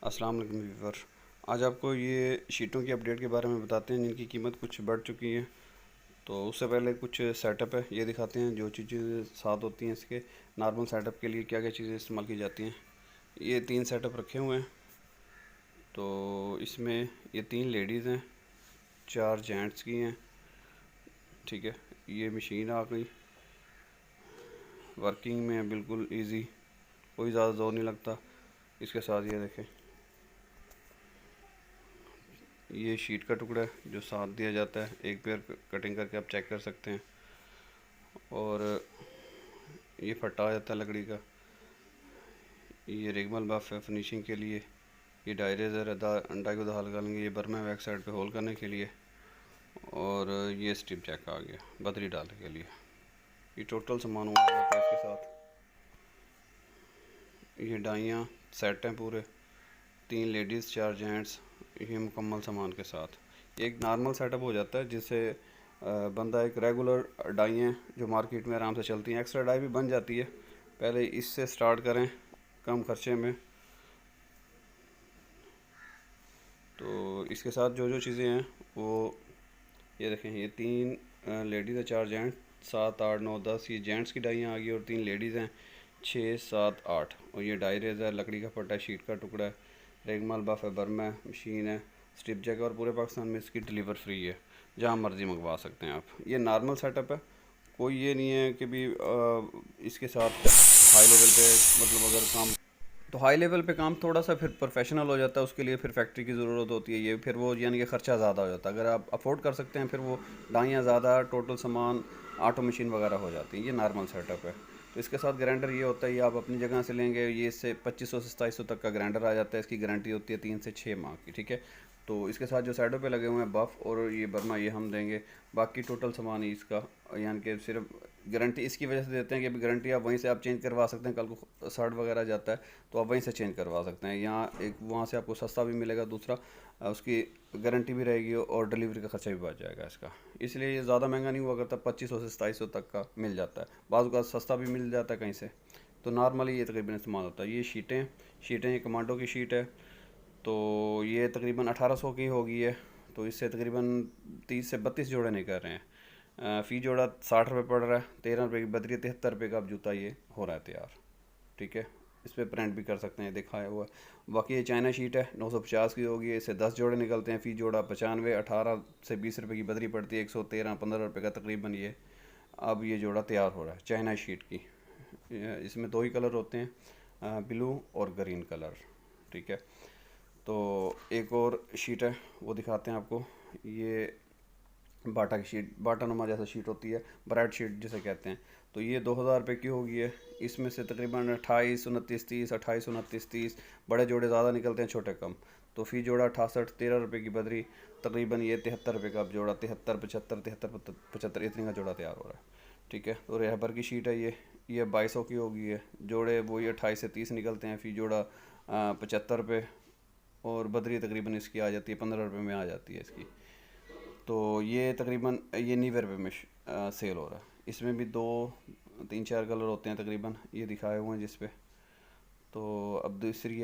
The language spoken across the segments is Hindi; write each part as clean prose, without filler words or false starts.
अस्सलाम वालेकुम व्यूवर। आज आपको ये शीटों की अपडेट के बारे में बताते हैं जिनकी कीमत कुछ बढ़ चुकी है। तो उससे पहले कुछ सेटअप है, ये दिखाते हैं जो चीज़ें साथ होती हैं इसके। नॉर्मल सेटअप के लिए क्या क्या चीज़ें इस्तेमाल की जाती हैं। ये 3 सेटअप रखे हुए हैं। तो इसमें ये 3 लेडीज़ हैं, 4 जेंट्स की हैं। ठीक है, ये मशीन आ गई, वर्किंग में है, बिल्कुल ईजी, कोई ज़्यादा जोर नहीं लगता। इसके साथ ये देखें, ये शीट का टुकड़ा है जो साथ दिया जाता है, एक पेयर कटिंग करके आप चेक कर सकते हैं। और ये फटा आ जाता है लकड़ी का। ये रिगमल बफ है फिनिशिंग के लिए। ये डायरेजर है, डाई को दाल डालेंगे। ये बर्मा बैक साइड पे होल करने के लिए। और ये स्टिप जैक आ गया बदरी डालने के लिए। ये टोटल सामान हुआ जाता है इसके साथ। ये डाइयाँ सेट हैं पूरे, 3 लेडीज़ 4 जेंट्स, ये मुकम्मल सामान के साथ। एक नॉर्मल सेटअप हो जाता है जिससे बंदा एक रेगुलर डाई हैं जो मार्केट में आराम से चलती हैं, एक्स्ट्रा डाई भी बन जाती है। पहले इससे स्टार्ट करें कम खर्चे में। तो इसके साथ जो जो चीज़ें हैं वो ये देखें, ये 3 लेडीज़ है 4 जेंट्स, 7 8 9 10। ये जेंट्स की डाइयाँ आ गई और 3 लेडीज़ हैं 6 7 8। और ये डाई रेज़र, लकड़ी का फटा, शीट का टुकड़ा है, रेगमाल बफ है, बर्मा है, मशीन है, स्टिप जैक। और पूरे पाकिस्तान में इसकी डिलीवर फ्री है, जहाँ मर्ज़ी मंगवा सकते हैं आप। ये नॉर्मल सेटअप है, कोई ये नहीं है कि भी इसके साथ हाई लेवल पे, मतलब अगर काम, तो हाई लेवल पे काम थोड़ा सा फिर प्रोफेशनल हो जाता है, उसके लिए फिर फैक्ट्री की ज़रूरत होती है। ये फिर वो यानी कि ख़र्चा ज़्यादा हो जाता है। अगर आप अफोर्ड कर सकते हैं फिर वो डाइयाँ ज़्यादा, टोटल सामान, ऑटो मशीन वगैरह हो जाती है। ये नॉर्मल सेटअप है। तो इसके साथ ग्राइंडर ये होता है, ये आप अपनी जगह से लेंगे, ये इससे 2500 से 2700 तक का ग्राइंडर आ जाता है। इसकी गारंटी होती है 3 से 6 माह की। ठीक है, तो इसके साथ जो साइडों पे लगे हुए हैं बफ़ और ये बर्मा, ये हम देंगे। बाकी टोटल सामान ही इसका, यानी कि सिर्फ गारंटी इसकी वजह से देते हैं कि अभी गारंटी आप वहीं से आप चेंज करवा सकते हैं। कल को शर्ट वगैरह जाता है तो आप वहीं से चेंज करवा सकते हैं। यहाँ एक वहाँ से आपको सस्ता भी मिलेगा, दूसरा उसकी गारंटी भी रहेगी और डिलीवरी का खर्चा भी बच जाएगा इसका। इसलिए ये ज़्यादा महंगा नहीं हुआ करता, 2500 से 2700 तक का मिल जाता है। बाज़ का सस्ता भी मिल जाता है कहीं से। तो नॉर्मली ये तकरीबन इस्तेमाल होता है। ये शीटें ये कमांडो की शीट है, तो ये तकरीबन 1800 की होगी है। तो इससे तकरीबन 30 से 32 जोड़े निकल रहे हैं। फ़ी जोड़ा 60 रुपये पड़ रहा है, 13 रुपये की बदरी, 73 रुपये का अब जूता ये हो रहा है तैयार। ठीक है, इस पर प्रिंट भी कर सकते हैं, दिखाया हुआ है। बाकी ये चाइना शीट है, 950 की होगी। इससे 10 जोड़े निकलते हैं, फ़ी जोड़ा 95। 18 से 20 रुपये की बदरी पड़ती है, 113 15 रुपये का तकरीबन ये अब ये जोड़ा तैयार हो रहा है चाइना शीट की। इसमें 2 ही कलर होते हैं, ब्लू और ग्रीन कलर। ठीक है, तो एक और शीट है वो दिखाते हैं आपको। ये बाटा की शीट, बाटा नुमा जैसा शीट होती है, ब्राइट शीट जिसे कहते हैं। तो ये 2000 रुपये की होगी है। इसमें से तकरीबन 28 29 30, 28 29 30, बड़े जोड़े ज़्यादा निकलते हैं, छोटे कम। तो फ़ी जोड़ा 68, 13 रुपये की बदरी, तकरीबन ये 73 रुपये का अब जोड़ा, 73 75 73 75 इतने का जोड़ा तैयार हो रहा है। ठीक है, तो रहबर की शीट है ये 2200 की होगी है। जोड़े वही 28 से 30 निकलते हैं, फ़ी जोड़ा 75 रुपये। और बदरी तकरीबन इसकी आ जाती है 15 रुपये में आ जाती है इसकी। तो ये तकरीबन ये 90 रुपये में सेल हो रहा है। इसमें भी 2 3 4 कलर होते हैं तकरीबन, ये दिखाए हुए हैं जिस पे। तो अब तीसरी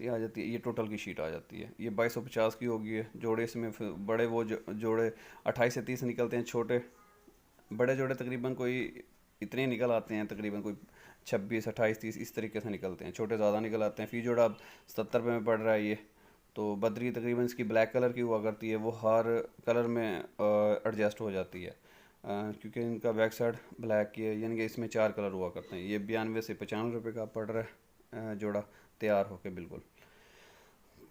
आ जाती है, ये टोटल की शीट आ जाती है। ये 2250 की होगी है। जोड़े इसमें फिर बड़े वो जोड़े 28 से 30 निकलते हैं, छोटे बड़े जोड़े तकरीबन कोई इतने निकल आते हैं, तकरीबन कोई 26 28 30 इस तरीके से निकलते हैं। छोटे ज़्यादा निकल आते हैं। फ़ी जोड़ा अब 70 रुपये में पड़ रहा है ये। तो बदरी तकरीबन इसकी ब्लैक कलर की हुआ करती है, वो हर कलर में एडजस्ट हो जाती है, क्योंकि इनका बैक साइड ब्लैक की है, यानी कि इसमें 4 कलर हुआ करते हैं। ये 92 से 95 रुपये का पड़ रहा है जोड़ा तैयार होके बिल्कुल।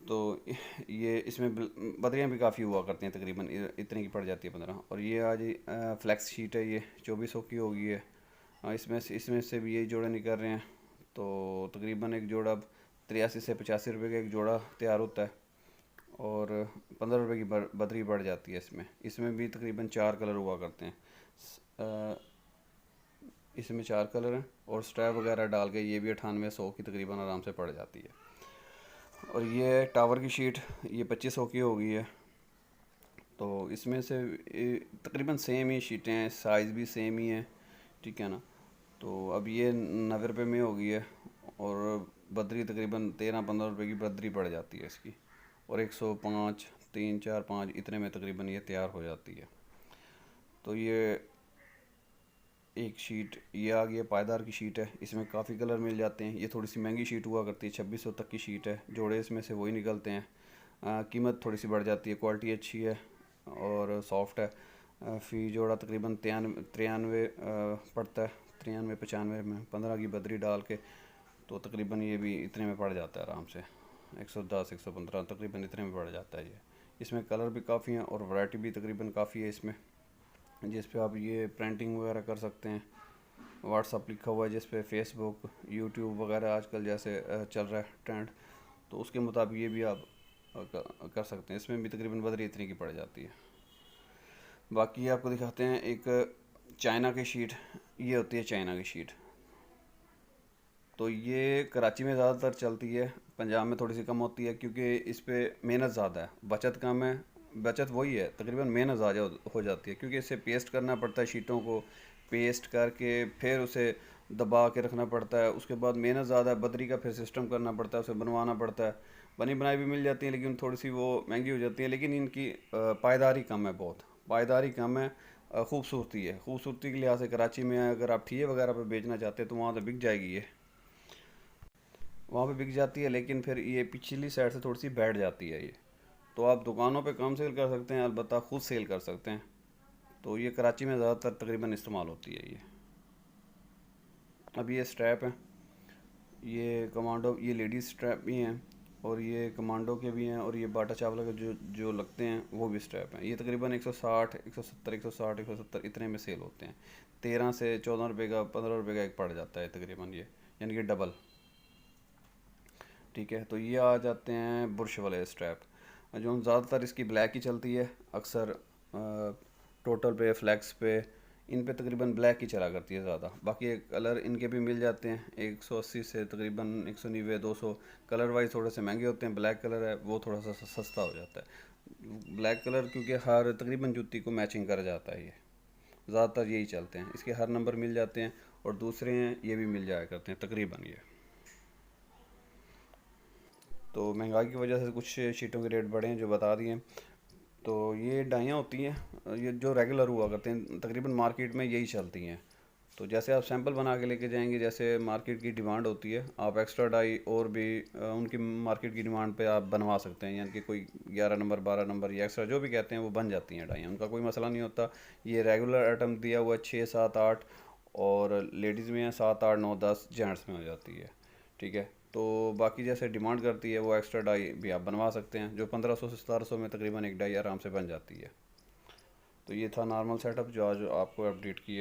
तो ये इसमें बदरियाँ भी काफ़ी हुआ करती हैं, तकरीबन इतने की पड़ जाती है 15। और ये आज फ्लैक्स शीट है, ये 2400 की होगी है। इसमें से भी यही जोड़े निकल रहे हैं। तो तकरीबन एक जोड़ा अब 83 से 85 रुपये का एक जोड़ा तैयार होता है। और 15 रुपये की बदरी बढ़ जाती है इसमें। इसमें भी तकरीबन 4 कलर हुआ करते हैं। इसमें 4 कलर हैं और स्ट्रैप वगैरह डाल के ये भी 98 100 की तकरीबन आराम से पड़ जाती है। और ये टावर की शीट, ये 2500 की होगी है। तो इसमें से तकरीबन सेम ही शीटें हैं, साइज़ भी सेम ही है। ठीक है ना, तो अब ये 90 रुपये में होगी है। और बदरी तकरीबन 13-15 रुपए की बदरी पड़ जाती है इसकी, और 105, 3, 4, 5 इतने में तकरीबन ये तैयार हो जाती है। तो ये एक शीट ये आ गई है, पायदार की शीट है। इसमें काफ़ी कलर मिल जाते हैं। ये थोड़ी सी महंगी शीट हुआ करती है, 2600 तक की शीट है। जोड़े इसमें से वही निकलते हैं। कीमत थोड़ी सी बढ़ जाती है, क्वालिटी अच्छी है और सॉफ्ट है। फ़ी जोड़ा तकरीबन 93 पड़ता है, 93-95 में 15 की बदरी डाल के। तो तकरीबन ये भी इतने में पड़ जाता है आराम से, 110-115 तकरीबन इतने में पड़ जाता है ये। इसमें कलर भी काफ़ी हैं और वैरायटी भी तकरीबन काफ़ी है इसमें, जिस पे आप ये प्रिंटिंग वगैरह कर सकते हैं। व्हाट्सअप लिखा हुआ है जिस पे, फेसबुक, यूट्यूब वगैरह आजकल जैसे चल रहा है ट्रेंड, तो उसके मुताबिक ये भी आप कर सकते हैं। इसमें भी तकरीबन बदरी इतनी की पड़ जाती है। बाकी आपको दिखाते हैं एक चाइना की शीट। ये होती है चाइना की शीट। तो ये कराची में ज़्यादातर चलती है, पंजाब में थोड़ी सी कम होती है क्योंकि इस पर मेहनत ज़्यादा है, बचत कम है। बचत वही है, तकरीबन मेहनत ज़्यादा हो जाती है क्योंकि इसे पेस्ट करना पड़ता है, शीटों को पेस्ट करके फिर उसे दबा के रखना पड़ता है। उसके बाद मेहनत ज़्यादा है, बदरी का फिर सिस्टम करना पड़ता है, उसे बनवाना पड़ता है। बनी बनाई भी मिल जाती है लेकिन थोड़ी सी वो महंगी हो जाती है, लेकिन इनकी पायदारी कम है, बहुत पायदारी कम है। खूबसूरती है, खूबसूरती के लिहाज से कराची में अगर आप ठिये वगैरह पे बेचना चाहते हैं तो वहाँ तो बिक जाएगी ये, वहाँ पे बिक जाती है। लेकिन फिर ये पिछली साइड से थोड़ी सी बैठ जाती है ये। तो आप दुकानों पे कम सेल कर सकते हैं, अलबत्ता ख़ुद सेल कर सकते हैं। तो ये कराची में ज़्यादातर तकरीबन इस्तेमाल होती है ये। अब ये स्ट्रैप है, ये कमांडो, ये लेडीज़ स्ट्रैप भी हैं और ये कमांडो के भी हैं, और ये बाटा चावला के जो जो लगते हैं वो भी स्ट्रैप हैं। ये तकरीबन 160, 170, 160, 170 इतने में सेल होते हैं। 13 से 14 रुपये का, 15 रुपये का एक पड़ जाता है तकरीबन ये, यानी कि डबल। ठीक है, तो ये आ जाते हैं बुरश वाले स्ट्रैप, जो ज़्यादातर इसकी ब्लैक ही चलती है अक्सर। टोटल पे, फ्लैक्स पे, इन पे तकरीबन ब्लैक ही चला करती है ज़्यादा। बाकी कलर इनके भी मिल जाते हैं, 180 से तकरीबन 190, 200। कलर वाइज थोड़े से महंगे होते हैं। ब्लैक कलर है वो थोड़ा सा सस्ता हो जाता है। ब्लैक कलर क्योंकि हर तकरीबन जूती को मैचिंग कर जाता है, ये ज़्यादातर यही चलते हैं। इसके हर नंबर मिल जाते हैं, और दूसरे हैं ये भी मिल जाया करते हैं तकरीबन ये। तो महंगाई की वजह से कुछ शीटों के रेट बढ़े हैं जो बता दिए। तो ये डाइयाँ होती हैं, ये जो रेगुलर हुआ करते हैं तकरीबन मार्केट में यही चलती हैं। तो जैसे आप सैंपल बना के लेके जाएंगे, जैसे मार्केट की डिमांड होती है, आप एक्स्ट्रा डाई और भी उनकी मार्केट की डिमांड पे आप बनवा सकते हैं। यानी कि कोई 11 नंबर, 12 नंबर या एक्स्ट्रा जो भी कहते हैं वो बन जाती हैं डाइयाँ, उनका कोई मसला नहीं होता। ये रेगुलर आइटम दिया हुआ है 6, 7, 8, और लेडीज़ में है 7, 8, 9, 10, जेंट्स में हो जाती है। ठीक है, तो बाकी जैसे डिमांड करती है वो एक्स्ट्रा डाई भी आप बनवा सकते हैं, जो 1500 से 1700 में तकरीबन एक डाई आराम से बन जाती है। तो ये था नॉर्मल सेटअप जो आज आपको अपडेट किया।